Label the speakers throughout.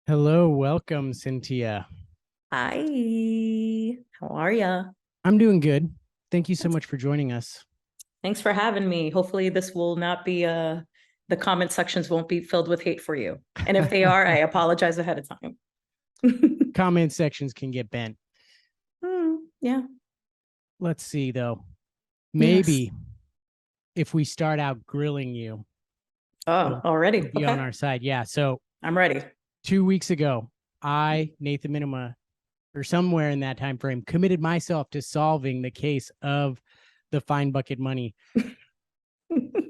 Speaker 1: Hello, welcome, Cintia.
Speaker 2: Hi, how are ya?
Speaker 1: I'm doing good. Thank you so
Speaker 2: That's-
Speaker 1: much for joining us.
Speaker 2: Thanks for having me. Hopefully this will not be the comment sections won't be filled with hate for you. And if they are, I apologize ahead of time.
Speaker 1: Comment sections can get bent.
Speaker 2: Yeah.
Speaker 1: Let's see, though.
Speaker 2: Yes.
Speaker 1: Maybe if we start out grilling you,
Speaker 2: Oh, already.
Speaker 1: you'll be on our side. Yeah. So
Speaker 2: I'm ready.
Speaker 1: 2 weeks ago, I, Nathan Minima, or somewhere in that time frame, committed myself to solving the case of the fine bucket money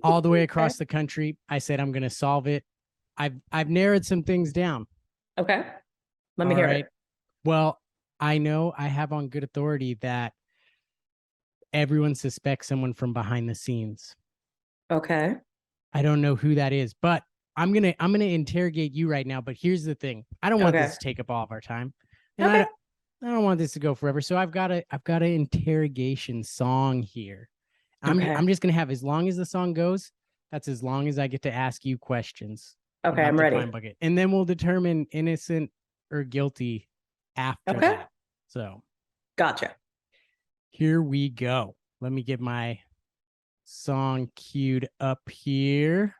Speaker 1: all the way across the country. I said I'm going to solve it. I've narrowed some things down.
Speaker 2: Okay. Let me hear it.
Speaker 1: Well, I know I have on good authority that everyone suspects someone from behind the scenes.
Speaker 2: Okay.
Speaker 1: I don't know who that is, but I'm gonna interrogate you right now. But here's the thing: I don't want this to take up all of our time, and I don't want this to go forever. So I've got an interrogation song here. I'm just gonna have, as long as the song goes, that's as long as I get to ask you questions.
Speaker 2: Okay, I'm ready.
Speaker 1: Fine bucket, and then we'll determine innocent or guilty after that. So,
Speaker 2: gotcha.
Speaker 1: Here we go. Let me get my song queued up here.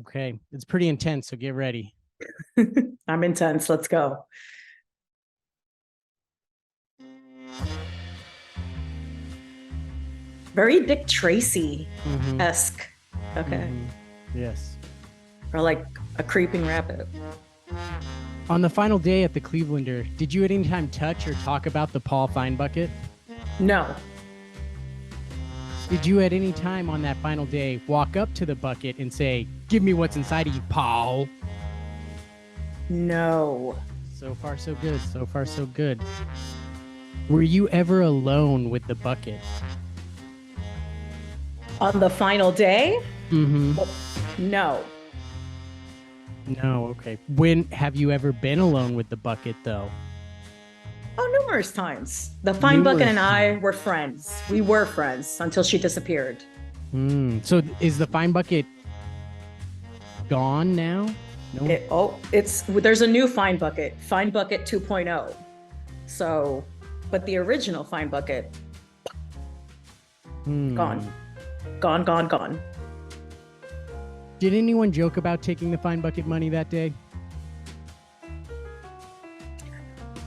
Speaker 1: Okay, it's pretty intense, so get ready.
Speaker 2: I'm intense. Let's go. Very Dick Tracy-esque. Okay.
Speaker 1: Yes.
Speaker 2: Or like a creeping rabbit.
Speaker 1: On the final day at the Clevelander, did you at any time touch or talk about the Paul Fine Bucket?
Speaker 2: No.
Speaker 1: Did you at any time on that final day walk up to the bucket and say, "Give me what's inside of you, Paul"?
Speaker 2: No.
Speaker 1: So far, so good. So far, so good. Were you ever alone with the bucket?
Speaker 2: On the final day?
Speaker 1: Mm-hmm.
Speaker 2: No.
Speaker 1: No, okay. When have you ever been alone with the bucket, though?
Speaker 2: Oh, numerous times. The Fine Bucket and I were friends. We were friends until she disappeared.
Speaker 1: So is the Fine Bucket gone now?
Speaker 2: No. There's a new Fine Bucket 2.0. So, but the original Fine Bucket, gone. Gone.
Speaker 1: Did anyone joke about taking the Fine Bucket money that day?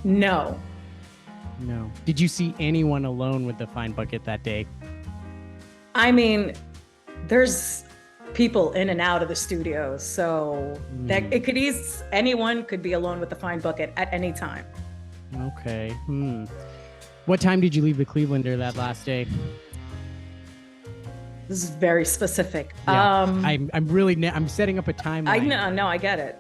Speaker 2: No.
Speaker 1: Did you see anyone alone with the Fine Bucket that day?
Speaker 2: I mean, there's people in and out of the studio, so that anyone could be alone with the Fine Bucket at any time.
Speaker 1: Okay. What time did you leave the Clevelander that last day?
Speaker 2: This is very specific.
Speaker 1: Yeah, I'm setting up a timeline.
Speaker 2: I get it.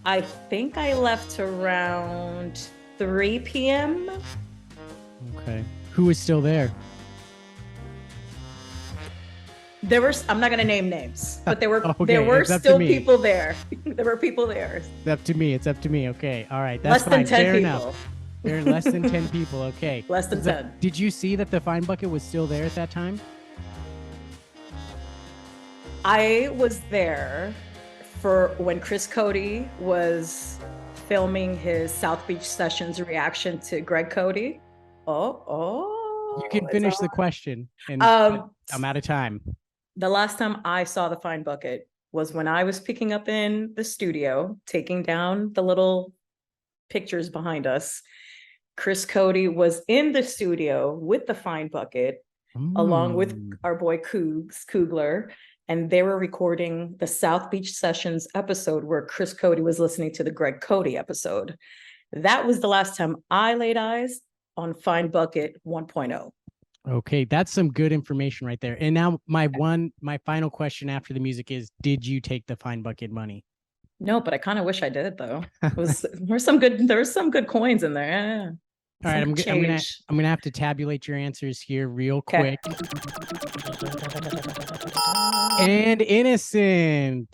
Speaker 2: I think I left around 3 p.m.
Speaker 1: Okay. Who was still there?
Speaker 2: I'm not going to name names, but there were still people there. There were people there.
Speaker 1: It's up to me. Okay. All right. That's
Speaker 2: less than 10
Speaker 1: Fair
Speaker 2: people.
Speaker 1: Enough. There are less than 10 people. Okay.
Speaker 2: Less than 10.
Speaker 1: Did you see that the Fine Bucket was still there at that time?
Speaker 2: I was there for when Chris Cote was filming his South Beach Sessions reaction to Greg Cote.
Speaker 1: You can finish the question, and I'm out of time.
Speaker 2: The last time I saw the Fine Bucket was when I was picking up in the studio, taking down the little pictures behind us. Chris Cote was in the studio with the Fine Bucket, along with our boy Kugler, and they were recording the South Beach Sessions episode where Chris Cote was listening to the Greg Cote episode. That was the last time I laid eyes on Fine Bucket 1.0.
Speaker 1: Okay, that's some good information right there. And now my final question after the music is, did you take the Fine Bucket money?
Speaker 2: No, but I kind of wish I did, though. There were some good coins in there. Yeah.
Speaker 1: All right, I'm gonna have to tabulate your answers here real quick. And innocent.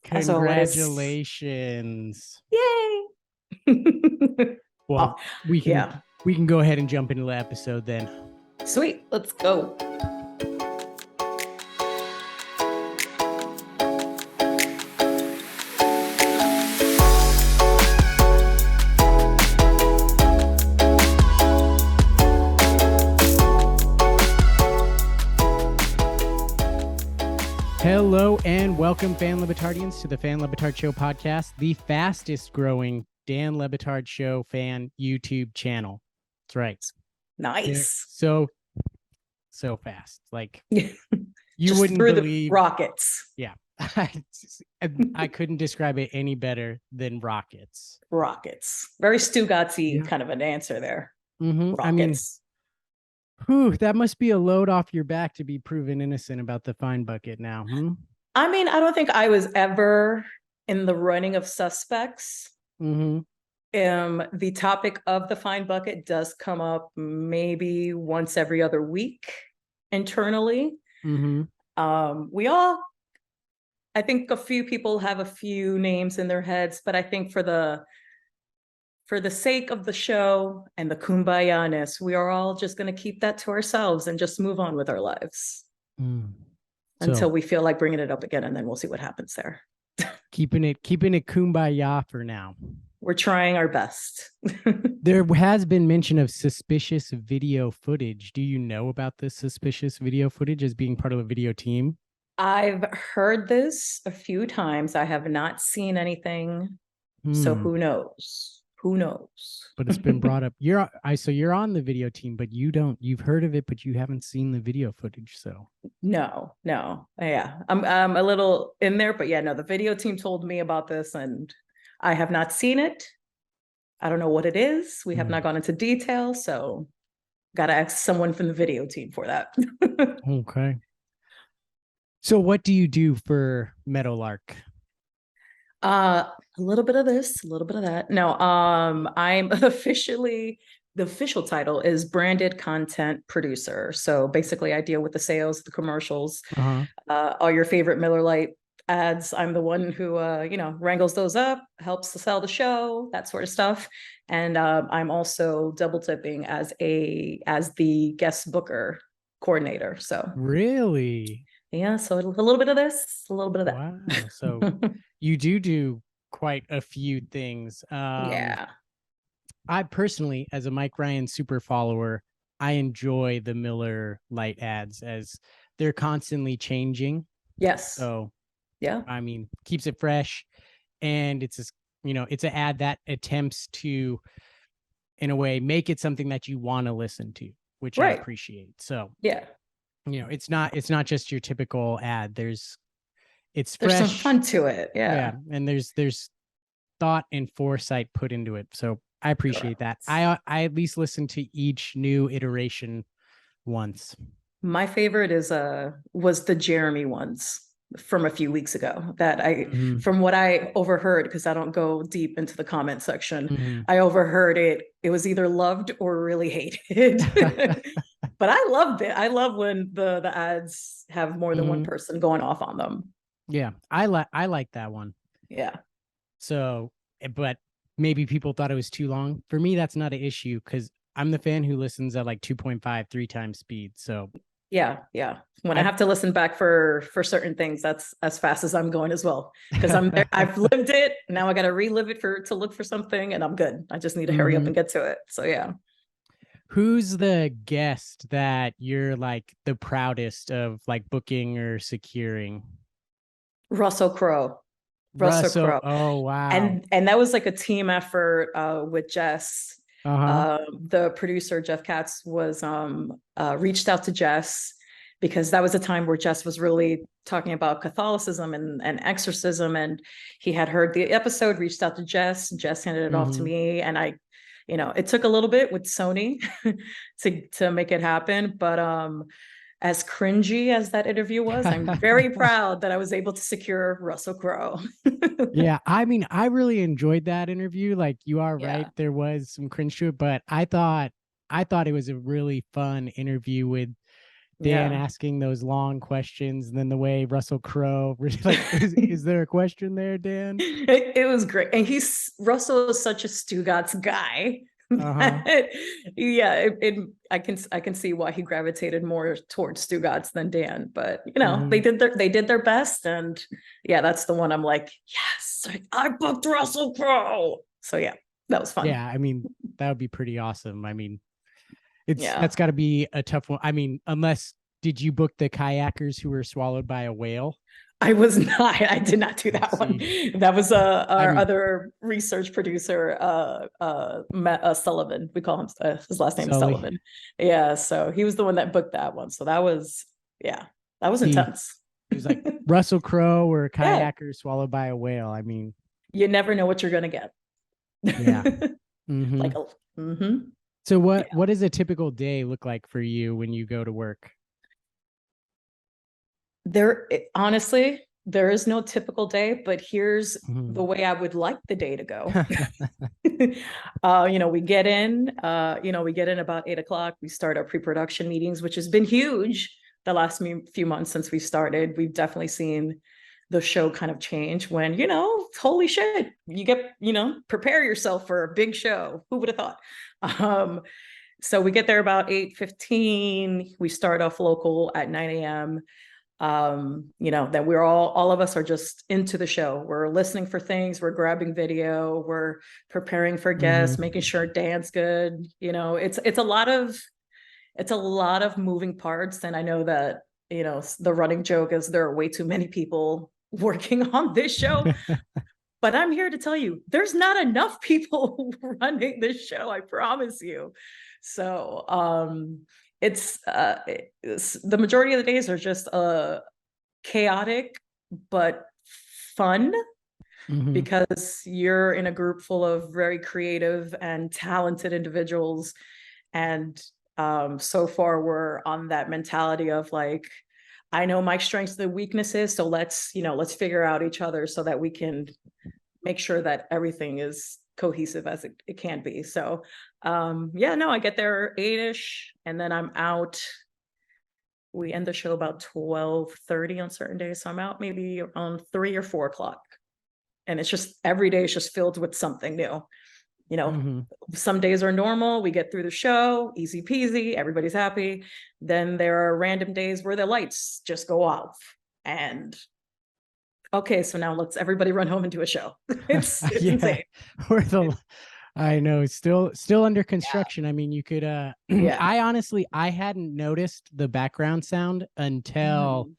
Speaker 1: Congratulations.
Speaker 2: Yay.
Speaker 1: Well, we can go ahead and jump into the episode then.
Speaker 2: Sweet, let's go.
Speaker 1: and welcome, fan Lebatardians, to the Fan Batard Show podcast, the fastest growing Dan Le Batard Show fan YouTube channel. That's right.
Speaker 2: Nice.
Speaker 1: So fast. Like you
Speaker 2: Just
Speaker 1: wouldn't
Speaker 2: through
Speaker 1: believe.
Speaker 2: The rockets.
Speaker 1: Yeah. I couldn't describe it any better than rockets.
Speaker 2: Rockets. Very Stugatzy kind of an answer there.
Speaker 1: Mm-hmm.
Speaker 2: Rockets.
Speaker 1: I mean, whew, that must be a load off your back to be proven innocent about the fine bucket now.
Speaker 2: I mean, I don't think I was ever in the running of suspects.
Speaker 1: Mm-hmm.
Speaker 2: The topic of the fine bucket does come up maybe once every other week internally.
Speaker 1: Mm-hmm.
Speaker 2: I think a few people have a few names in their heads, but I think for the sake of the show and the kumbaya-ness, we are all just going to keep that to ourselves and just move on with our lives until we feel like bringing it up again, and then we'll see what happens there.
Speaker 1: keeping it kumbaya for now.
Speaker 2: We're trying our best.
Speaker 1: There has been mention of suspicious video footage. Do you know about this suspicious video footage as being part of a video team?
Speaker 2: I've heard this a few times. I have not seen anything. So who knows? Who knows?
Speaker 1: But it's been brought up. So you're on the video team, but you've heard of it, but you haven't seen the video footage. So
Speaker 2: no. Yeah. I'm a little in there, but yeah, no, the video team told me about this and I have not seen it. I don't know what it is. We have not gone into detail. So got to ask someone from the video team for that.
Speaker 1: Okay. So what do you do for Meadowlark?
Speaker 2: A little bit of this, a little bit of that. No, I'm officially, the official title is branded content producer. So basically I deal with the sales, the commercials, all your favorite Miller Lite ads. I'm the one who, wrangles those up, helps to sell the show, that sort of stuff. And I'm also double tipping as the guest booker coordinator. So
Speaker 1: really?
Speaker 2: Yeah, so a little bit of this, a little bit of that.
Speaker 1: Wow. So you do quite a few things.
Speaker 2: Yeah.
Speaker 1: I personally, as a Mike Ryan super follower, I enjoy the Miller Lite ads as they're constantly changing.
Speaker 2: Yes.
Speaker 1: So
Speaker 2: yeah,
Speaker 1: I mean, keeps it fresh, and it's an ad that attempts to, in a way, make it something that you want to listen to, which I appreciate. So
Speaker 2: yeah.
Speaker 1: It's not just your typical ad. There's
Speaker 2: fresh.
Speaker 1: Some
Speaker 2: fun to it. Yeah.
Speaker 1: And there's thought and foresight put into it. So I appreciate that. I at least listen to each new iteration once. My
Speaker 2: favorite was the Jeremy ones from a few weeks ago that from what I overheard, because I don't go deep into the comment section, I overheard it was either loved or really hated. But I loved it. I love when the ads have more than one person going off on them.
Speaker 1: Yeah, I like that one.
Speaker 2: Yeah.
Speaker 1: So, but maybe people thought it was too long. For me, that's not an issue because I'm the fan who listens at like 2.5, 3 times speed. So
Speaker 2: yeah. When I have to listen back for certain things, that's as fast as I'm going as well. Because I'm there, I've lived it. Now I got to relive it to look for something, and I'm good. I just need to hurry up and get to it. So yeah.
Speaker 1: Who's the guest that you're like the proudest of, like booking or securing?
Speaker 2: Russell Crowe. Crowe.
Speaker 1: Oh wow.
Speaker 2: And that was like a team effort with Jess. The producer Jeff Katz was reached out to Jess because that was a time where Jess was really talking about Catholicism and exorcism, and he had heard the episode, reached out to Jess handed it off to me, and I it took a little bit with Sony to make it happen, but as cringy as that interview was, I'm very proud that I was able to secure Russell Crowe.
Speaker 1: Yeah, I mean, I really enjoyed that interview. Like, you are right, there was some cringe to it, but I thought it was a really fun interview with Dan asking those long questions, and then the way Russell Crowe like, is there a question there, Dan?
Speaker 2: It was great, and Russell is such a Stugatz guy. Yeah, I can see why he gravitated more towards Stugatz than Dan, but they did their best, and yeah, that's the one I'm like, yes, I booked Russell Crowe. So yeah, that was fun.
Speaker 1: Yeah, I mean, that would be pretty awesome. I mean, that's got to be a tough one. I mean, did you book the kayakers who were swallowed by a whale?
Speaker 2: I was not. I did not do that one. That was our other research producer, Sullivan. We call him his last name is Sullivan. Yeah, so he was the one that booked that one. So that was intense.
Speaker 1: It was like Russell Crowe or a kayaker swallowed by a whale. I mean,
Speaker 2: you never know what you're gonna get.
Speaker 1: Yeah. So what does a typical day look like for you when you go to work?
Speaker 2: Honestly, there is no typical day, but here's the way I would like the day to go. We get in about 8:00. We start our pre-production meetings, which has been huge the last few months since we started. We've definitely seen the show kind of change when, holy shit, you get, prepare yourself for a big show. Who would have thought? So we get there about 8:15. We start off local at 9 a.m. That we're all of us are just into the show. We're listening for things, we're grabbing video, we're preparing for guests, making sure Dan's good. It's a lot of moving parts. And I know that, the running joke is there are way too many people working on this show. But I'm here to tell you, there's not enough people running this show, I promise you. So it's the majority of the days are just chaotic but fun, because you're in a group full of very creative and talented individuals, and so far we're on that mentality of like, I know my strengths and weaknesses, so let's figure out each other so that we can make sure that everything is cohesive as it can be. So I get there 8-ish and then I'm out. We end the show about 12:30 on certain days, so I'm out maybe around 3 or 4 o'clock, and it's just every day is just filled with something new. Some days are normal, we get through the show easy peasy, everybody's happy. Then there are random days where the lights just go off and okay, so now let's everybody run home and do a show. It's insane.
Speaker 1: I know, still under construction. I mean, you could I hadn't noticed the background sound until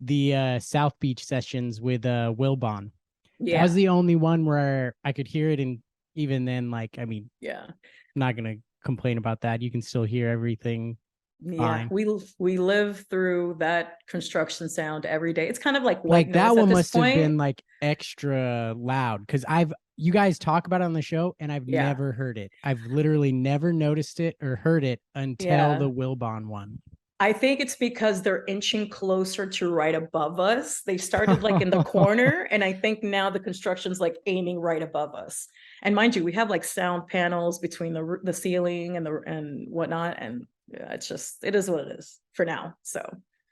Speaker 1: the South Beach sessions with Wilbon. That was the only one where I could hear it, and even then, like, I mean, I'm not gonna complain about that. You can still hear everything. Fine.
Speaker 2: We live through that construction sound every day. It's kind of like white noise
Speaker 1: that one
Speaker 2: at this
Speaker 1: must
Speaker 2: point.
Speaker 1: have been like extra loud, because you guys talk about it on the show and I've never heard it. I've literally never noticed it or heard it until the Wilbon one.
Speaker 2: I think it's because they're inching closer to right above us. They started like in the corner, and I think now the construction's like aiming right above us. And mind you, we have like sound panels between the ceiling and whatnot, and it is what it is for now. So,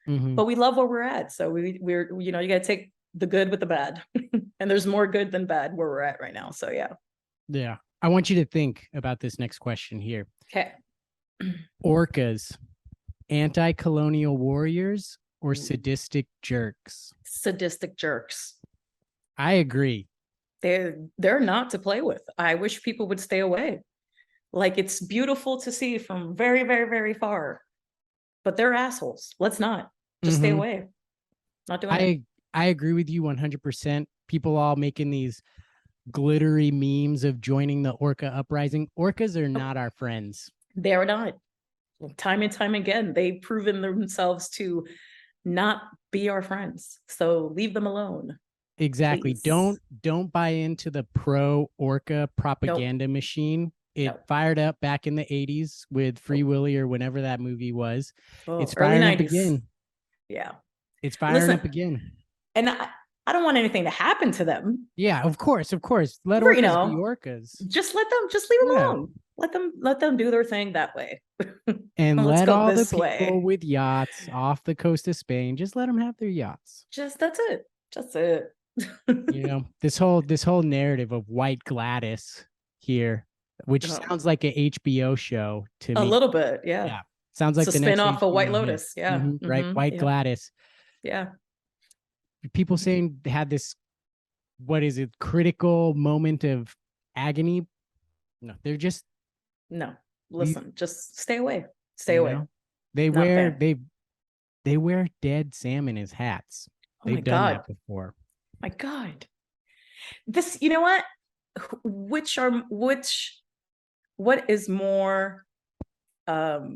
Speaker 2: but we love where we're at. So we're you got to take the good with the bad, and there's more good than bad where we're at right now. So yeah.
Speaker 1: I want you to think about this next question here.
Speaker 2: Okay.
Speaker 1: Orcas, anti-colonial warriors or sadistic jerks?
Speaker 2: Sadistic jerks.
Speaker 1: I agree.
Speaker 2: They're not to play with. I wish people would stay away. Like, it's beautiful to see from very, very, very far, but they're assholes. Let's not. Just stay away. Not doing it.
Speaker 1: I agree with you 100%. People all making these glittery memes of joining the Orca Uprising. Orcas are not our friends.
Speaker 2: They are not. Time and time again, they've proven themselves to not be our friends. So leave them alone.
Speaker 1: Exactly. Please. Don't buy into the pro Orca propaganda machine. It fired up back in the 80s with Free Willy or whenever that movie was. It's firing up again.
Speaker 2: Yeah.
Speaker 1: It's firing up again.
Speaker 2: And I don't want anything to happen to them.
Speaker 1: Yeah, of course. Let Orcas be Orcas.
Speaker 2: Just leave them alone. Let them do their thing that way.
Speaker 1: And let all the people with yachts off the coast of Spain, just let them have their yachts.
Speaker 2: That's it.
Speaker 1: This whole narrative of White Gladys here, which sounds like an HBO show to me. A
Speaker 2: little bit, yeah.
Speaker 1: Sounds like
Speaker 2: it's a spin-off of White Lotus. Yeah.
Speaker 1: Right. White Gladys.
Speaker 2: Yeah.
Speaker 1: People saying they had this, what is it, critical moment of agony. No, they're just
Speaker 2: listen, just stay away. Stay away.
Speaker 1: They wear dead salmon as hats. They've done that before.
Speaker 2: My God. This, you know what? What is more, have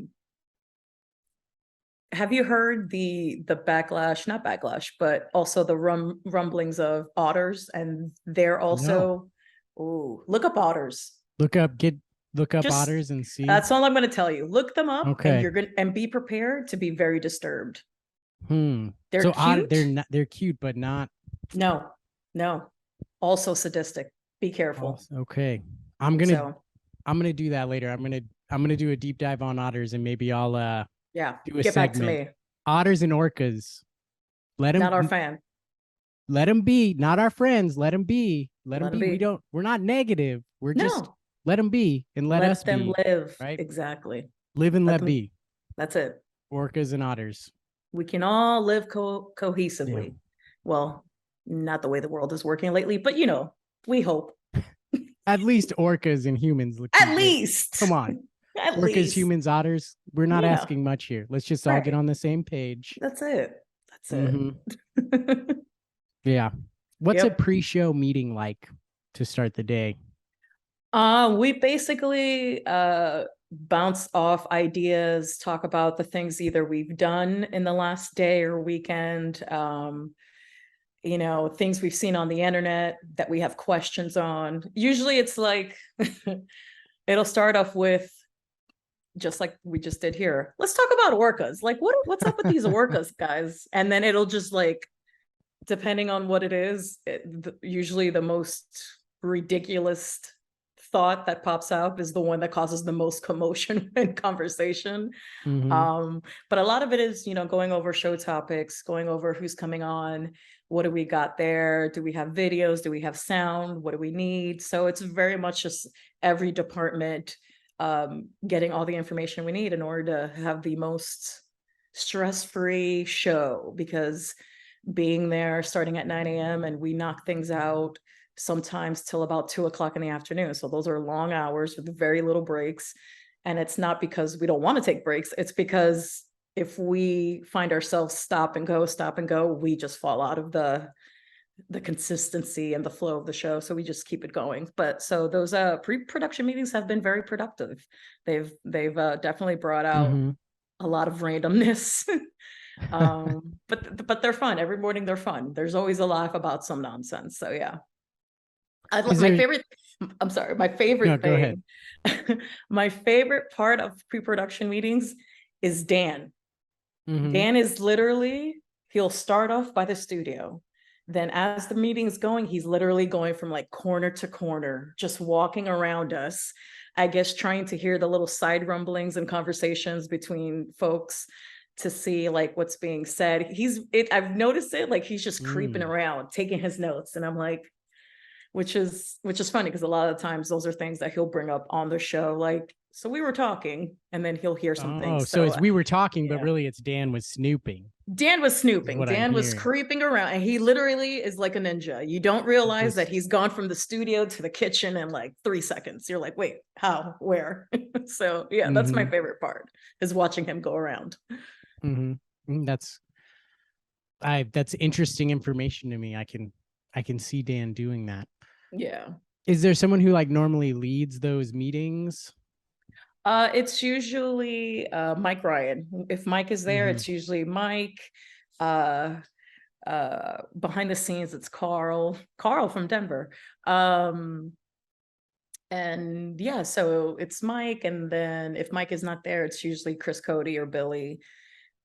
Speaker 2: you heard the backlash, not backlash, but also the rumblings of otters, and they're also, look up otters.
Speaker 1: Look up otters and see.
Speaker 2: That's all I'm going to tell you. Look them up,
Speaker 1: okay.
Speaker 2: And be prepared to be very disturbed.
Speaker 1: They're
Speaker 2: so cute.
Speaker 1: They're cute, but not.
Speaker 2: No. Also sadistic. Be careful.
Speaker 1: Okay. I'm gonna do that later. I'm gonna do a deep dive on otters, and maybe I'll do a
Speaker 2: get
Speaker 1: segment.
Speaker 2: Back to me.
Speaker 1: Otters and orcas.
Speaker 2: Not our fan.
Speaker 1: Let them be, not our friends. Let them be. Let them be. We're not negative. We're just let them be and let us
Speaker 2: them live.
Speaker 1: Right?
Speaker 2: Exactly.
Speaker 1: Live and let be.
Speaker 2: That's it.
Speaker 1: Orcas and otters.
Speaker 2: We can all live cohesively. Yeah. Well, not the way the world is working lately, but we hope.
Speaker 1: At least orcas and humans.
Speaker 2: At least.
Speaker 1: Come on. Orcas, humans, otters. We're not asking much here. Let's just all get on the same page.
Speaker 2: That's it. It.
Speaker 1: Yeah. What's a pre-show meeting like to start the day?
Speaker 2: We basically bounce off ideas, talk about the things either we've done in the last day or weekend, things we've seen on the internet that we have questions on. Usually it's like, it'll start off with, just like we just did here, let's talk about orcas. Like, what's up with these orcas, guys? And then it'll just depending on what it is, usually the most ridiculous thought that pops up is the one that causes the most commotion and conversation. But a lot of it is, going over show topics, going over who's coming on, what do we got there? Do we have videos? Do we have sound? What do we need? So it's very much just every department getting all the information we need in order to have the most stress-free show, because being there starting at 9 a.m. and we knock things out sometimes till about 2 o'clock in the afternoon. So those are long hours with very little breaks. And it's not because we don't want to take breaks. It's because if we find ourselves stop and go, we just fall out of the consistency and the flow of the show. So we just keep it going. But so those pre-production meetings have been very productive. They've definitely brought out a lot of randomness. But they're fun. Every morning they're fun. There's always a laugh about some nonsense. So yeah. My favorite thing. My favorite part of pre-production meetings is Dan. Dan is literally, he'll start off by the studio. Then as the meeting's going, he's literally going from corner to corner, just walking around us, I guess, trying to hear the little side rumblings and conversations between folks to see what's being said. I've noticed it, he's just creeping around, taking his notes. And I'm like, which is funny, because a lot of times those are things that he'll bring up on the show. So we were talking, and then he'll hear some things.
Speaker 1: Oh, so it's we were talking, but really it's Dan was snooping. Dan was creeping around, and he literally is like a ninja. You don't realize that he's gone from the studio to the kitchen in 3 seconds. You're like, wait, how, where? So yeah, that's my favorite part, is watching him go around. That's interesting information to me. I can see Dan doing that. Yeah. Is there someone who normally leads those meetings? It's usually Mike Ryan. If Mike is there, it's usually Mike. Behind the scenes, it's Carl from Denver. And yeah, so it's Mike. And then if Mike is not there, it's usually Chris Cote or Billy,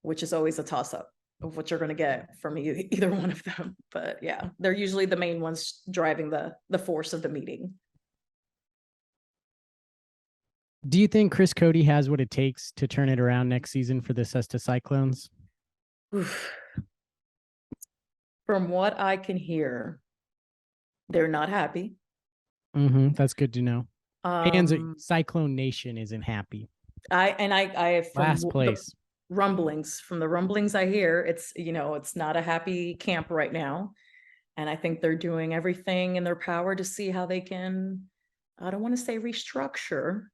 Speaker 1: which is always a toss-up of what you're going to get from either one of them. But yeah, they're usually the main ones driving the force of the meeting. Do you think Chris Cote has what it takes to turn it around next season for the Cesta Cyclones? From what I can hear, they're not happy. That's good to know. And Cyclone Nation isn't happy. I last place. From the rumblings I hear, it's not a happy camp right now. And I think they're doing everything in their power to see how they can, I don't want to say restructure,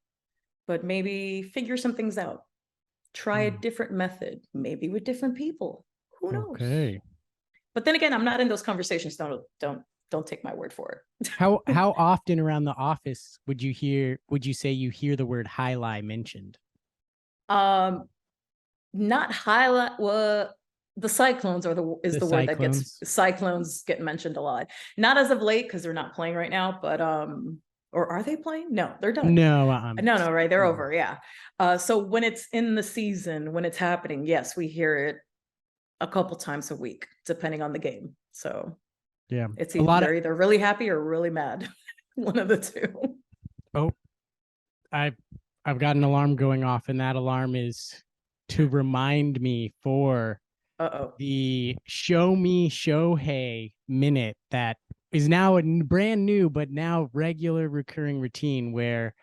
Speaker 1: but maybe figure some things out. Try a different method, maybe with different people. Who knows? Okay.
Speaker 2: But then again, I'm not in those conversations. Don't take my word for it.
Speaker 1: How often around the office would you say you hear the word highlight mentioned?
Speaker 2: Not highlight. Well, the cyclones is the word that gets cyclones get mentioned a lot. Not as of late because they're not playing right now, but or are they playing? No, they're done.
Speaker 1: No,
Speaker 2: no, right? They're over. Yeah. So when it's in the season, when it's happening, yes, we hear it a couple times a week, depending on the game. So
Speaker 1: yeah,
Speaker 2: it's either they're really happy or really mad. One of the two.
Speaker 1: Oh, I've got an alarm going off, and that alarm is to remind me for the Me Shohei minute that is now a brand new but now regular recurring routine where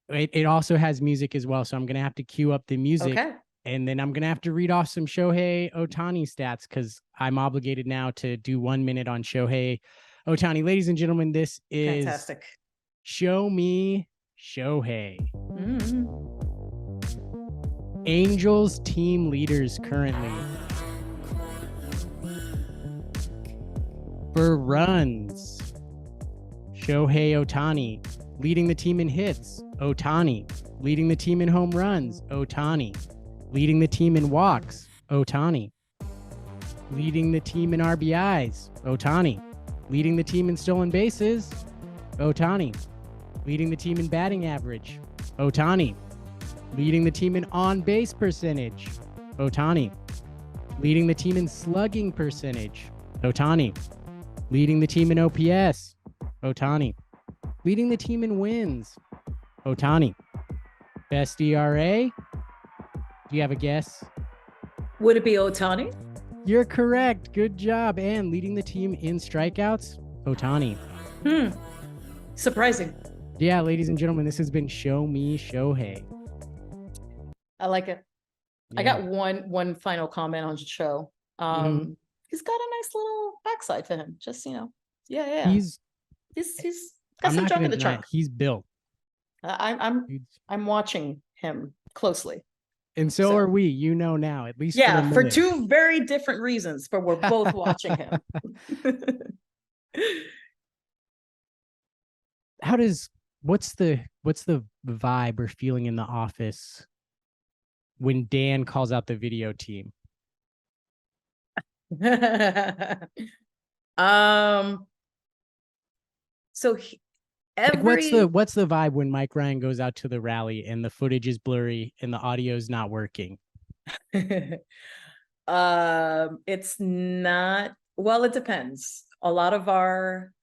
Speaker 1: it also has music as well. So I'm gonna have to cue up the music, and then I'm gonna have to read off some Shohei Ohtani stats because I'm obligated now to do 1 minute on Shohei Ohtani. Ladies and gentlemen, this is
Speaker 2: fantastic.
Speaker 1: Show Me Shohei. Angels team leaders currently. For runs, Shohei Ohtani. Leading the team in hits, Ohtani. Leading the team in home runs, Ohtani. Leading the team in walks, Ohtani. Leading the team in RBIs, Ohtani. Leading the team in stolen bases, Ohtani. Leading the team in batting average, Ohtani. Leading the team in on-base percentage, Ohtani. Leading the team in slugging percentage, Ohtani. Leading the team in OPS, Ohtani. Leading the team in wins, Ohtani. Best ERA? Do you have a guess?
Speaker 2: Would it be Ohtani?
Speaker 1: You're correct. Good job. And leading the team in strikeouts, Ohtani.
Speaker 2: Surprising.
Speaker 1: Yeah, ladies and gentlemen, this has been Show Me Shohei.
Speaker 2: I like it. Yeah. I got one final comment on the show. He's got a nice little backside to him. Just, yeah. He's got some junk in the trunk.
Speaker 1: He's built.
Speaker 2: I'm watching him closely.
Speaker 1: And so are we, now, at least.
Speaker 2: Yeah, for two very different reasons, but we're both watching him.
Speaker 1: What's the vibe or feeling in the office when Dan calls out the video team?
Speaker 2: So
Speaker 1: what's the vibe when Mike Ryan goes out to the rally and the footage is blurry and the audio is not working?
Speaker 2: It's not, well, it depends. A lot of our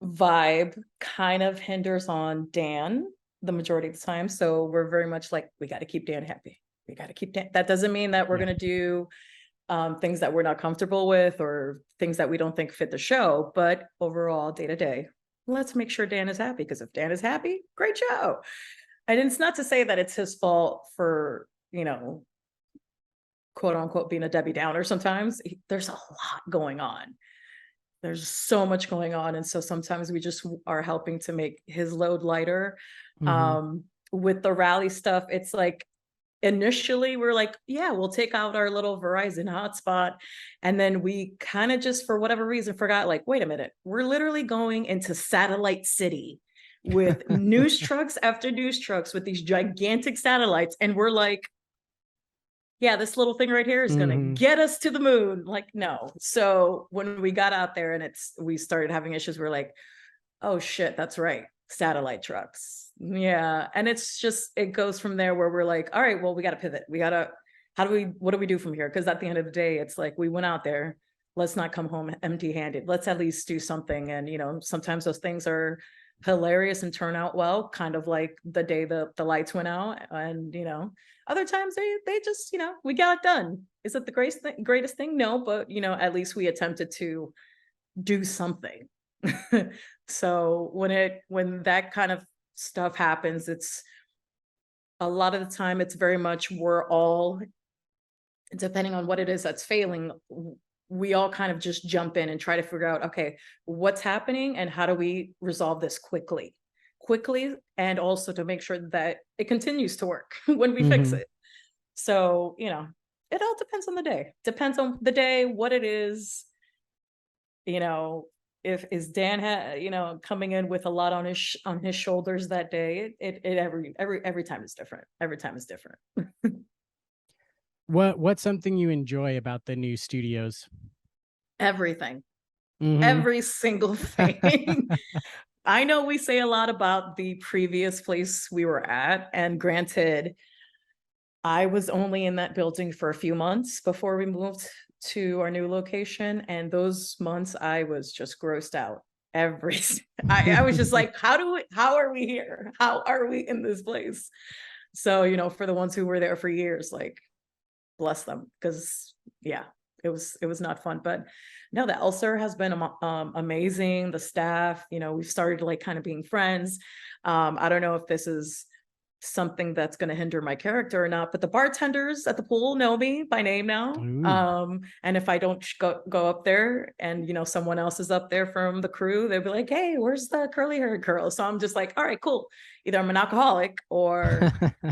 Speaker 2: vibe kind of hinders on Dan the majority of the time. So we're very much like, we got to keep Dan happy. We got to keep Dan. That doesn't mean that we're going to do things that we're not comfortable with or things that we don't think fit the show, but overall, day to day, let's make sure Dan is happy, because if Dan is happy, great show. And it's not to say that it's his fault for, quote unquote, being a Debbie Downer. Sometimes there's a lot going on. There's so much going on. And so sometimes we just are helping to make his load lighter. With the rally stuff, it's like, initially we're like, yeah, we'll take out our little Verizon hotspot. And then we kind of just, for whatever reason, forgot, like, wait a minute, we're literally going into satellite city with news trucks after news trucks with these gigantic satellites. And we're like, yeah, this little thing right here is going to get us to the moon. Like, no. So when we got out there and we started having issues, we're like, oh shit, that's right. Satellite trucks. Yeah. And it's just, it goes from there where we're like, all right, well, we got to pivot. What do we do from here? Because at the end of the day, it's like, we went out there, let's not come home empty handed. Let's at least do something. And, sometimes those things are hilarious and turn out well, kind of like the day the lights went out. And, other times they just, we got it done. Is it the greatest thing? No, but, at least we attempted to do something. So when that kind of stuff happens, it's a lot of the time, it's very much, we're all, depending on what it is that's failing, we all kind of just jump in and try to figure out, okay, what's happening and how do we resolve this quickly, and also to make sure that it continues to work when we fix it. So, It all depends on the day. Depends on the day, what it is. You know, if is Dan coming in with a lot on his shoulders that day. It every time is different. Every time is different.
Speaker 1: What's something you enjoy about the new studios?
Speaker 2: Everything.
Speaker 1: Mhm.
Speaker 2: Every single thing. I know we say a lot about the previous place we were at, and granted, I was only in that building for a few months before we moved to our new location, and those months I was just grossed out. I was just like, how are we here? How are we in this place? So, for the ones who were there for years, like, bless them, because yeah, it was not fun. But no, the Ulcer has been amazing. The staff, we've started like kind of being friends. I don't know if this is something that's going to hinder my character or not, but the bartenders at the pool know me by name now. And if I don't go up there and someone else is up there from the crew, they'll be like, hey, where's the curly haired girl? So I'm just like, all right, cool, either I'm an alcoholic or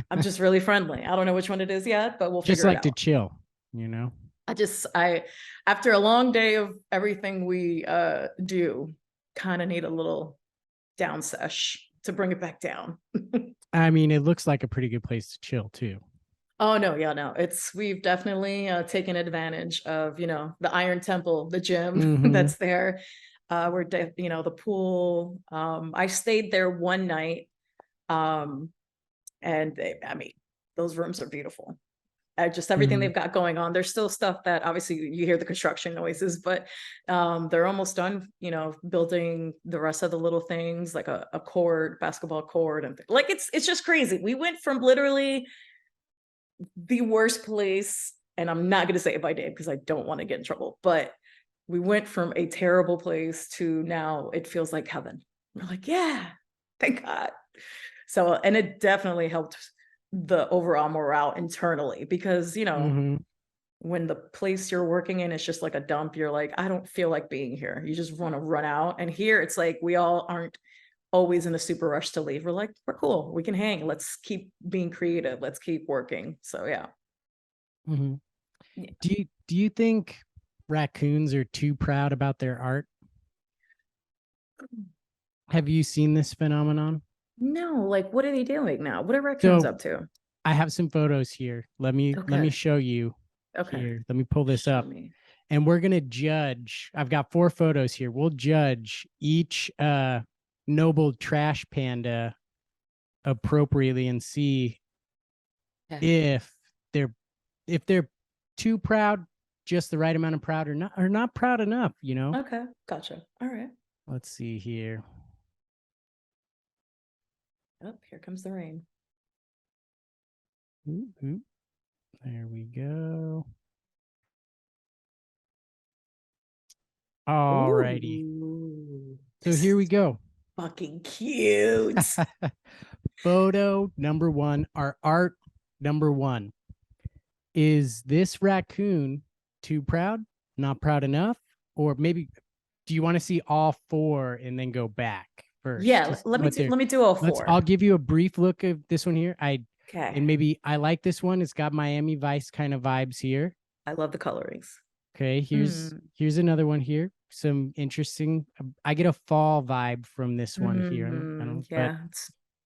Speaker 2: I'm just really friendly. I don't know which one it is yet, but we'll
Speaker 1: just
Speaker 2: figure it
Speaker 1: like
Speaker 2: out.
Speaker 1: to chill.
Speaker 2: I after a long day of everything we do, kind of need a little down sesh to bring it back down.
Speaker 1: I mean, it looks like a pretty good place to chill too.
Speaker 2: Oh no, yeah, no. We've definitely taken advantage of, the Iron Temple, the gym that's there. The pool. I stayed there one night. And those rooms are beautiful. Just everything they've got going on. There's still stuff that obviously you hear the construction noises, but they're almost done, building the rest of the little things like a court, basketball court, and like it's just crazy. We went from literally the worst place, and I'm not going to say it by name because I don't want to get in trouble, but we went from a terrible place to now it feels like heaven. We're like, yeah, thank God. So, and it definitely helped the overall morale internally, because when the place you're working in is just like a dump, you're like, I don't feel like being here. You just want to run out. And here it's like we all aren't always in a super rush to leave. We're like, we're cool, we can hang, let's keep being creative, let's keep working. So yeah.
Speaker 1: Yeah. Do you think raccoons are too proud about their art? Have you seen this phenomenon?
Speaker 2: No, like what are they doing now? What are raccoons up to?
Speaker 1: I have some photos here. Let me show you.
Speaker 2: Okay.
Speaker 1: Here, let me pull this up. And we're gonna judge. I've got 4 photos here. We'll judge each noble trash panda appropriately and see if they're too proud, just the right amount of proud, or not proud enough,
Speaker 2: Okay, gotcha. All right.
Speaker 1: Let's see here.
Speaker 2: Oh, here comes the rain.
Speaker 1: There we go. All righty. So here we go.
Speaker 2: Fucking cute.
Speaker 1: Photo number 1, our art number 1. Is this raccoon too proud, not proud enough? Or maybe, do you want to see all 4 and then go back first?
Speaker 2: Yeah, let me do all 4.
Speaker 1: I'll give you a brief look of this one here.
Speaker 2: Okay.
Speaker 1: And maybe I like this one. It's got Miami Vice kind of vibes here.
Speaker 2: I love the colorings.
Speaker 1: Okay, here's another one here. Some interesting. I get a fall vibe from this one here. I don't,
Speaker 2: yeah,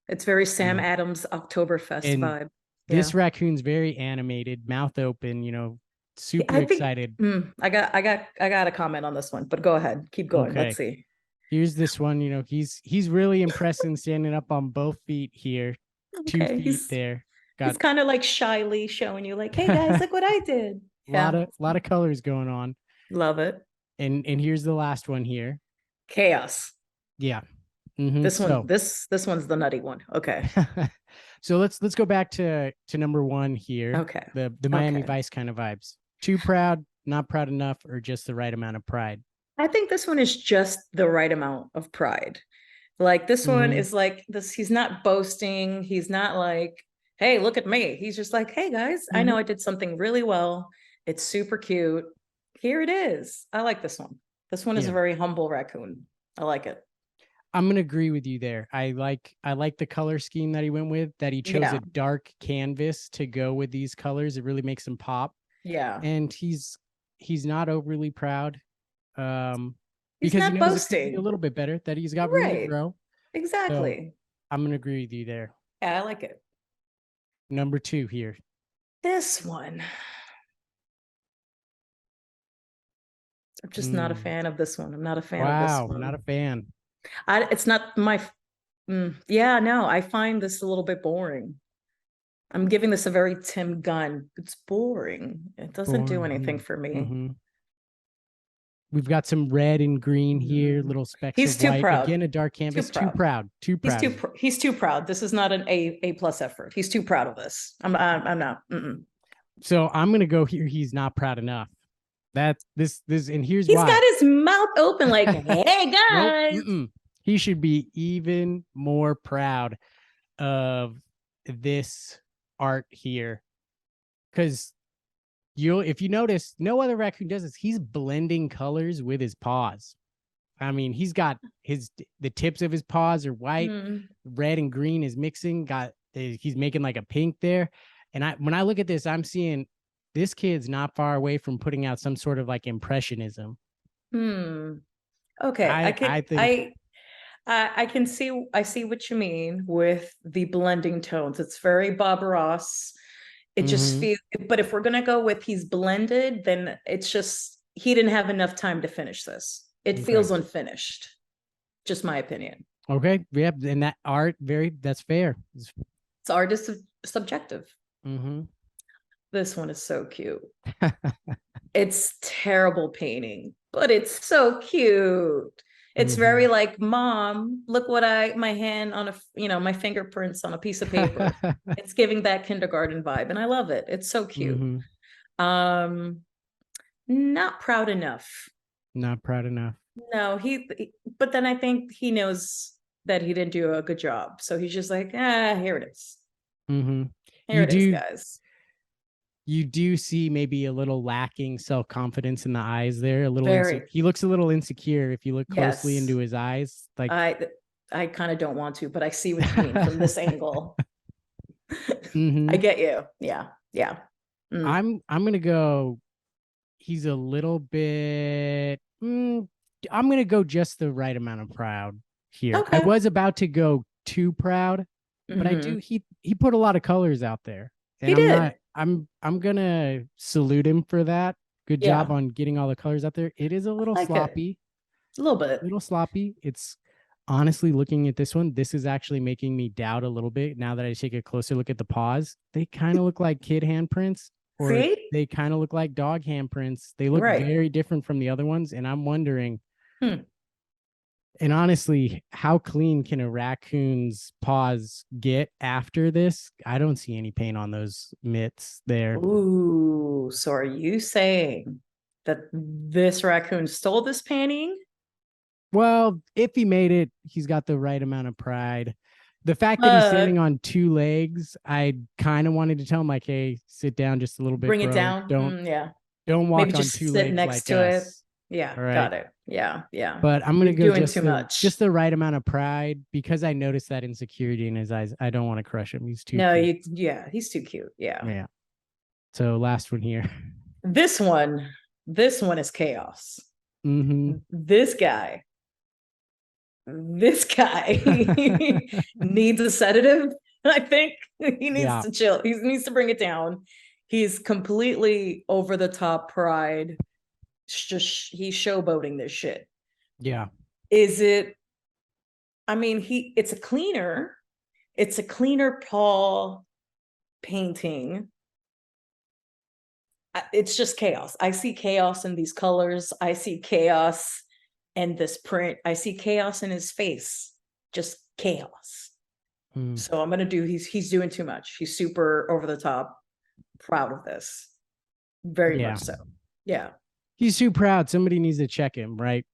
Speaker 2: it's very Sam Adams Oktoberfest vibe.
Speaker 1: This raccoon's very animated, mouth open. Super excited.
Speaker 2: I got a comment on this one, but go ahead, keep going. Okay. Let's see.
Speaker 1: Here's this one. He's really impressive standing up on both feet here. Okay, 2 feet there.
Speaker 2: He's kind of like shyly showing you, like, hey guys, look what I did.
Speaker 1: A lot of colors going on.
Speaker 2: Love it.
Speaker 1: And here's the last one here.
Speaker 2: Chaos.
Speaker 1: Yeah.
Speaker 2: This one's the nutty one. Okay.
Speaker 1: So let's go back to number 1 here.
Speaker 2: Okay.
Speaker 1: The Miami Vice kind of vibes. Too proud, not proud enough, or just the right amount of pride?
Speaker 2: I think this one is just the right amount of pride. Like this one is like this. He's not boasting. He's not like, hey, look at me. He's just like, hey guys, I know I did something really well. It's super cute. Here it is. I like this one. This one is a very humble raccoon. I like it.
Speaker 1: I'm going to agree with you there. I like the color scheme that he went with, that he chose a dark canvas to go with these colors. It really makes them pop.
Speaker 2: Yeah.
Speaker 1: And he's not overly proud.
Speaker 2: He's
Speaker 1: Because he
Speaker 2: not
Speaker 1: knows it could be a
Speaker 2: boasting.
Speaker 1: little bit better, that he's got room to
Speaker 2: Right.
Speaker 1: grow. So
Speaker 2: Exactly.
Speaker 1: I'm gonna agree with you there.
Speaker 2: Yeah, I like it.
Speaker 1: Number 2 here.
Speaker 2: This one. I'm just not a fan of this one. I'm not a fan of this
Speaker 1: Wow,
Speaker 2: one.
Speaker 1: not a fan.
Speaker 2: It's not my yeah, no, I find this a little bit boring. I'm giving this a very Tim Gunn. It's boring. It doesn't do anything for me.
Speaker 1: We've got some red and green here, little specks
Speaker 2: He's
Speaker 1: of
Speaker 2: too
Speaker 1: white.
Speaker 2: proud.
Speaker 1: Again, a dark canvas.
Speaker 2: Too proud.
Speaker 1: Too proud.
Speaker 2: He's too proud. This is not an A plus effort. He's too proud of this. I'm not.
Speaker 1: So I'm gonna go here. He's not proud enough. That's this, and here's
Speaker 2: why.
Speaker 1: He's
Speaker 2: got his mouth open like, hey guys.
Speaker 1: Nope, he should be even more proud of this art here. Because if you notice, no other raccoon does this. He's blending colors with his paws. I mean, he's got the tips of his paws are white, red and green is mixing. He's making like a pink there. And when I look at this, I'm seeing this kid's not far away from putting out some sort of like impressionism.
Speaker 2: Okay, I can see. I see what you mean with the blending tones. It's very Bob Ross. It just feels. But if we're gonna go with he's blended, then it's just he didn't have enough time to finish this. It feels unfinished. Just my opinion.
Speaker 1: Okay. Yeah, and that art that's fair.
Speaker 2: It's art is subjective. This one is so cute. It's terrible painting, but it's so cute. It's very like, Mom, look what my hand on my fingerprints on a piece of paper. It's giving that kindergarten vibe, and I love it. It's so cute. Not proud enough. Not proud enough. No, but then I think he knows that he didn't do a good job. So he's just like, here it is. Here it is, guys.
Speaker 1: You do see maybe a little lacking self-confidence in the eyes there. A little, he looks a little insecure if you look closely into his eyes. Like
Speaker 2: I kind of don't want to, but I see what you mean from this angle. I get you. Yeah. Yeah.
Speaker 1: I'm gonna go. He's a little bit. I'm gonna go just the right amount of proud here. I was about to go too proud, but I do. He put a lot of colors out there. And
Speaker 2: he did.
Speaker 1: I'm gonna salute him for that. Good job on getting all the colors out there. It is a little sloppy.
Speaker 2: A little bit.
Speaker 1: A little sloppy. It's honestly, looking at this one, this is actually making me doubt a little bit now that I take a closer look at the paws. They kind of look like kid handprints, or they kind of look like dog handprints. They look very different from the other ones, and I'm wondering. And honestly, how clean can a raccoon's paws get after this? I don't see any paint on those mitts there.
Speaker 2: Ooh, so are you saying that this raccoon stole this painting?
Speaker 1: Well, if he made it, he's got the right amount of pride. The fact that he's standing on 2 legs, I kind of wanted to tell him, like, hey, sit down just a little bit.
Speaker 2: Bring it down.
Speaker 1: Don't walk on 2 legs
Speaker 2: next to
Speaker 1: us.
Speaker 2: it. Yeah, got it. Yeah.
Speaker 1: But I'm gonna go just the right amount of pride, because I noticed that insecurity in his eyes. I don't want to crush him. He's too cute.
Speaker 2: He's too cute. Yeah.
Speaker 1: So last one here.
Speaker 2: This one is chaos. This guy needs a sedative. I think he needs to chill. He needs to bring it down. He's completely over the top pride. He's showboating this shit. Yeah. Is it? I mean, it's a cleaner paw painting. It's just chaos. I see chaos in these colors. I see chaos in this print. I see chaos in his face. Just chaos. So I'm gonna do. He's doing too much. He's super over the top. Proud of this. Very much so. Yeah.
Speaker 1: He's too proud. Somebody needs to check him, right?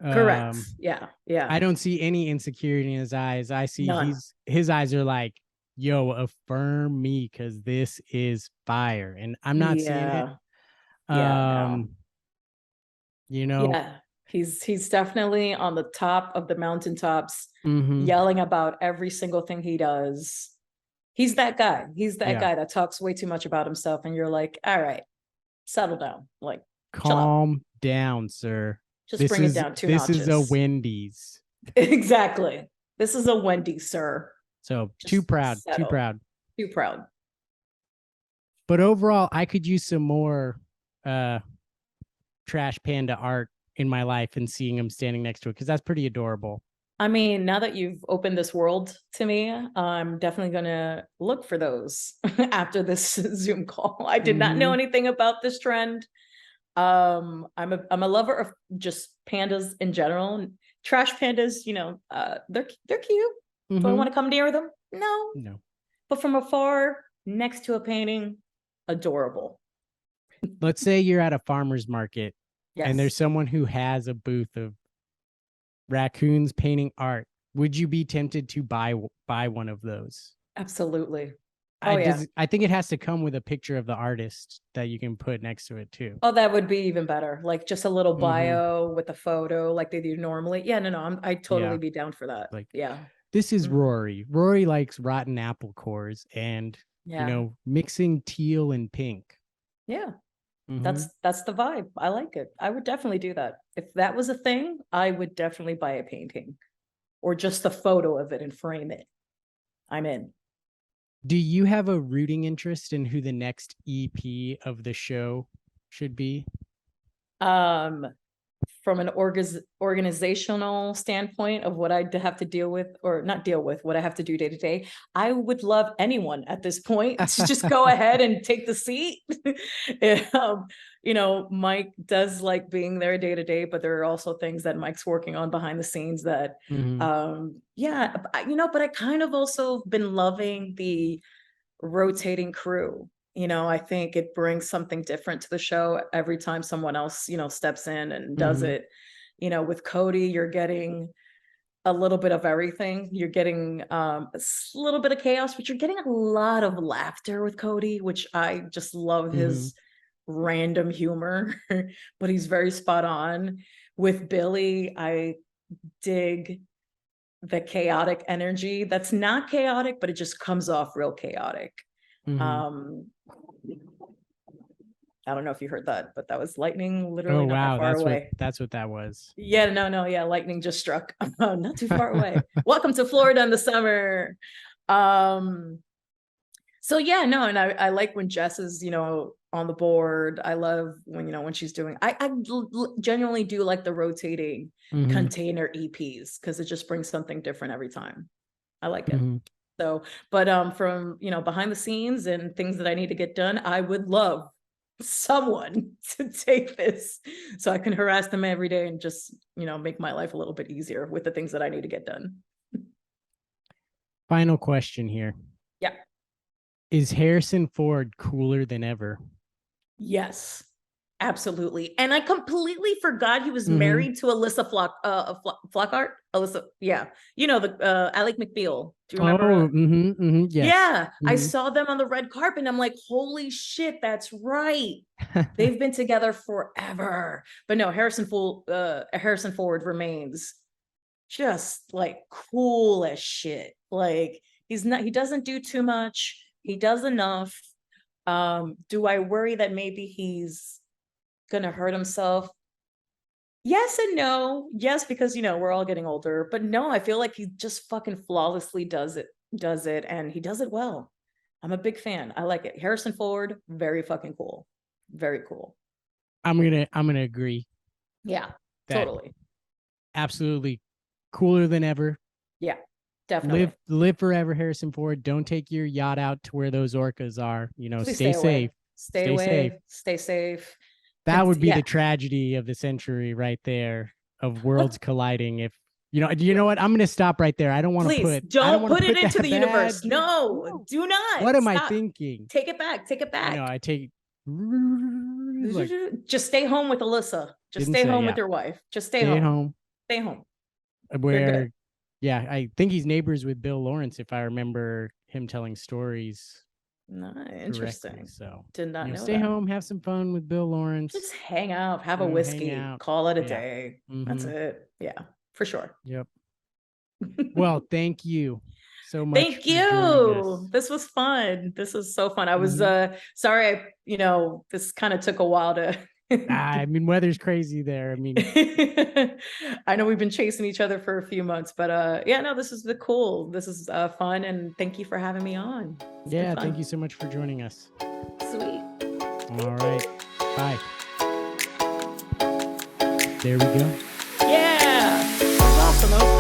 Speaker 2: Correct. Yeah.
Speaker 1: I don't see any insecurity in his eyes. I see his eyes are like, yo, affirm me, because this is fire. And I'm not seeing it.
Speaker 2: He's definitely on the top of the mountaintops, yelling about every single thing he does. He's that guy. He's that guy that talks way too much about himself. And you're like, all right, settle down. Like,
Speaker 1: calm down, sir.
Speaker 2: Just bring it down 2
Speaker 1: this
Speaker 2: notches.
Speaker 1: This is a Wendy's.
Speaker 2: Exactly. This is a Wendy's, sir.
Speaker 1: So too proud.
Speaker 2: Too proud.
Speaker 1: But overall, I could use some more trash panda art in my life and seeing him standing next to it, because that's pretty adorable.
Speaker 2: I mean, now that you've opened this world to me, I'm definitely going to look for those after this Zoom call. I did not know anything about this trend. I'm a lover of just pandas in general. Trash pandas, you know, they're cute. Do I want to come near them? No. But from afar, next to a painting, adorable.
Speaker 1: Let's say you're at a farmer's market and there's someone who has a booth of raccoons painting art. Would you be tempted to buy one of those?
Speaker 2: Absolutely.
Speaker 1: I think it has to come with a picture of the artist that you can put next to it too.
Speaker 2: Oh, that would be even better. Like just a little bio with a photo like they do normally. Yeah, no, I'd totally be down for that. Like,
Speaker 1: this is Rory. Rory likes rotten apple cores and, you know, mixing teal and pink.
Speaker 2: Yeah. That's the vibe. I like it. I would definitely do that. If that was a thing, I would definitely buy a painting or just a photo of it and frame it. I'm in.
Speaker 1: Do you have a rooting interest in who the next EP of the show should be?
Speaker 2: From an organizational standpoint of what I'd have to deal with, or not deal with, what I have to do day to day, I would love anyone at this point to just go ahead and take the seat. You know, Mike does like being there day to day, but there are also things that Mike's working on behind the scenes that, you know, but I kind of also been loving the rotating crew. You know, I think it brings something different to the show every time someone else, you know, steps in and does it. You know, with Cody, you're getting a little bit of everything. You're getting a little bit of chaos, but you're getting a lot of laughter with Cody, which I just love his random humor, but he's very spot on. With Billy, I dig the chaotic energy. That's not chaotic, but it just comes off real chaotic. I don't know if you heard that, but that was lightning literally not that far away.
Speaker 1: That's what that was.
Speaker 2: Yeah, no, lightning just struck. Not too far away. Welcome to Florida in the summer. So yeah, no, and I like when Jess is, you know, on the board. I love when, you know, when she's doing, I genuinely do like the rotating container EPs because it just brings something different every time. I like it. So, but from, you know, behind the scenes and things that I need to get done, I would love someone to take this so I can harass them every day and just, you know, make my life a little bit easier with the things that I need to get done.
Speaker 1: Final question here.
Speaker 2: Yeah.
Speaker 1: Is Harrison Ford cooler than ever?
Speaker 2: Yes, absolutely. And I completely forgot he was married to Alyssa Flockhart. Alyssa, yeah. You know, the Alec McBeal. Do you remember?
Speaker 1: Yes.
Speaker 2: Yeah. I saw them on the red carpet and I'm like, holy shit, that's right. They've been together forever. But no, Harrison Ford remains just like cool as shit. Like he doesn't do too much. He does enough. Do I worry that maybe he's gonna hurt himself? Yes and no. Yes, because, you know, we're all getting older, but no, I feel like he just fucking flawlessly does it, and he does it well. I'm a big fan. I like it. Harrison Ford, very fucking cool. Very cool.
Speaker 1: I'm gonna agree.
Speaker 2: Yeah, totally.
Speaker 1: Absolutely cooler than ever.
Speaker 2: Yeah, definitely.
Speaker 1: Live forever, Harrison Ford. Don't take your yacht out to where those orcas are. You know,
Speaker 2: Please
Speaker 1: stay safe.
Speaker 2: Stay safe.
Speaker 1: That would be the tragedy of the century right there, of worlds colliding. If you know what? I'm going to stop right there. I don't want to put.
Speaker 2: Don't put it into the universe. No, do not.
Speaker 1: What am I thinking?
Speaker 2: Take it back. Take it back.
Speaker 1: No, I take.
Speaker 2: Just stay home with Alyssa. Just stay home with your wife. Just stay home. Stay home.
Speaker 1: Where, yeah, I think he's neighbors with Bill Lawrence, if I remember him telling stories.
Speaker 2: Interesting.
Speaker 1: Correctly. So
Speaker 2: did not know.
Speaker 1: Stay home, have some fun with Bill Lawrence.
Speaker 2: Just hang out, have a whiskey, call it a day. That's it. Yeah, for sure.
Speaker 1: Yep. Well, thank you so much.
Speaker 2: Thank you. This was fun. This was so fun. I was sorry, this kind of took a while to
Speaker 1: I mean, weather's crazy there. I mean,
Speaker 2: I know we've been chasing each other for a few months, but yeah, no, this is cool. This is fun, and thank you for having me on.
Speaker 1: Yeah, thank you so much for joining us.
Speaker 2: Sweet.
Speaker 1: All right. Bye. There we go.
Speaker 2: Yeah. That was awesome.